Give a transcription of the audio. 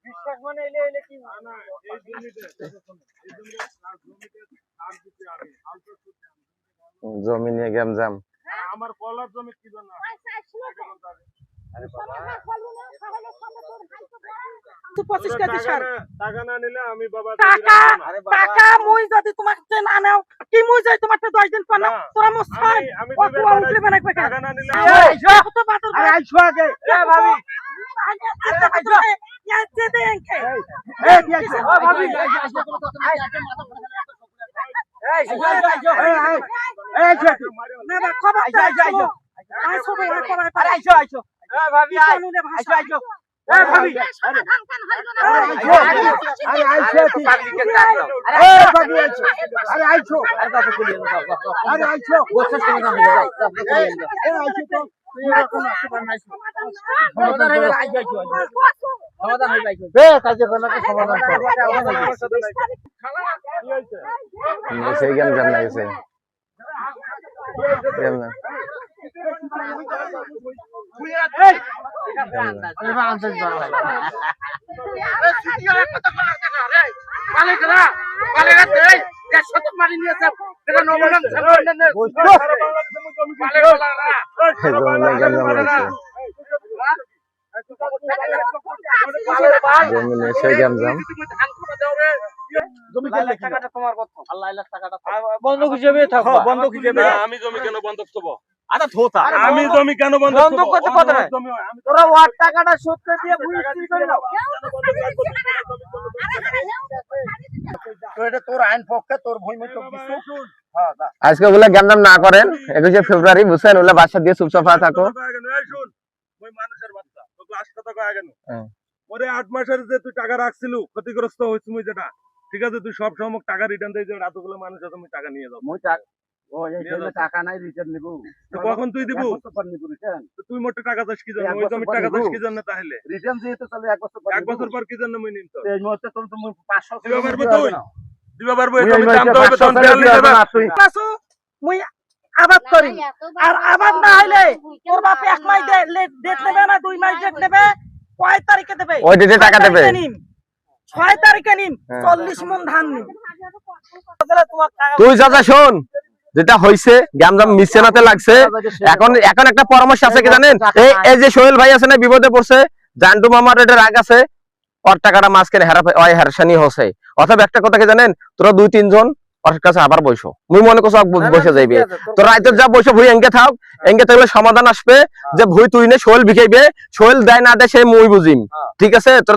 বিশ্বাস মানে এলে এলে কি না না এই জমিতে আর দিতে আমি আলতো জমি নিয়ে গ্যামজাম। আমার কলার জমি কি জন্য টাকা না নিলে আমি বাবা টাকা মুই যদি তোমাকে না নাও কি মুই যাই তোমার 10 দিন পর না তোরা মো ছাই আমি ও তোমা উঠলে বানাক বেকা টাকা না নিলে তো বাতর আরে আইছো আগে এ ভাবি ইয়াতে দেনকে এ কি আইছো ও ভাবি আইছো আইছো না না খবর আইছো আইছো ভাই খবর আরে আইছো আইছো এ ভাবি আইছো আইছো এ ভাবি সমাধান কেন হইলো না আরে আইছো পাবলিকের কাজ এ ভাবি আইছো আরে আইছো আরে কাছে কুলি আরে আইছো বসে সমাধান হয়ে যায় এ আইছো তো এরকম আসবার নাই সমাধান হয়ে গেল আইছো আইছো সমাধান হয়ে যাইছো বে কাজে কোনকে সমাধান কর সেই গ্যামজাম লাগছে গ্যামজাম। জমি নিয়ে সেই গ্যামজাম। টাকাটা তোমার কত আল্লাহ লাখ টাকাটা বন্ধক হিসেবে থাকো বন্ধক হিসেবে আমি জমি কেন বন্ধক দেব আরে ধোতা আমি জমি কেন বন্ধক বন্ধক করতে কত না তোরা ওয়াট টাকাটা শোধ করে দিয়ে বুঝি করে নাও তো এটা তোর আইন পক্ষে তোর ভূমি তো কিছু হ্যাঁ দা আজকে বলে গ্যামজাম না করেন 21 ফেব্রুয়ারি বুঝছেন ওলা বাসা দিয়ে চুপচাপ থাকো। শুন ওই মানুষের বাচ্চা তোকে 8 টাকা আগে না ওরে 8 মাসের যে তুই টাকা রাখছিল ক্ষতিগ্রস্ত হইছিস মুই যেটা ঠিক আছে তুই সব সময় টাকা রিটার্ন দেই যে এতগুলো মানুষ আছে তুমি টাকা নিয়ে যাও মই টাকা ও এই জন্য টাকা নাই রিটার্ন নিব তো কখন তুই দিব এক বছর নিব রিটার্ন তুই মোটে টাকা চাস কি জন্য ওই জমি টাকা চাস কি জন্য তাহলে রিটার্ন যেহেতু চলে এক বছর এক বছর পর কি জন্য মুই নিম তো এই মুহূর্তে তুমি 500 দিবা পারবে তুই দিবা পারবে এই জমি দাম তো হবে তখন 42,000 আসো মুই আবাদ করি আর আবাদ না হইলে তোর বাপ 1 মাস ডেট নেবে না 2 মাস ডেট নেবে কয় তারিখে দেবে ওই ডেটে টাকা দেবে 6 তারিখে নিম 40 মণ ধান নিম তুই চাচা শোন যেটা হইছে গ্যামজাম মিশনাতে লাগছে এখন এখন একটা পরামর্শ আছে কি জানেন এই যে সোহেল ভাই আছে না বিপদে পড়ছে জান্টু মামার এটা রাগ আছে ওর টাকাটা মাঝখানে হেরসানি হচ্ছে অথবা একটা কথা কি জানেন তোরা 2-3 জন ওর কাছে আবার বসো মুই মনে করছ বসে যাইবে তো রাইতে যা বসে ভুই এঙ্গে থাক এঙ্গে থাকলে সমাধান আসবে যে ভুই তুই নে সোহেল বিকাইবে সোহেল দেয় না দেয় সেই মুই বুঝিম ঠিক আছে তোর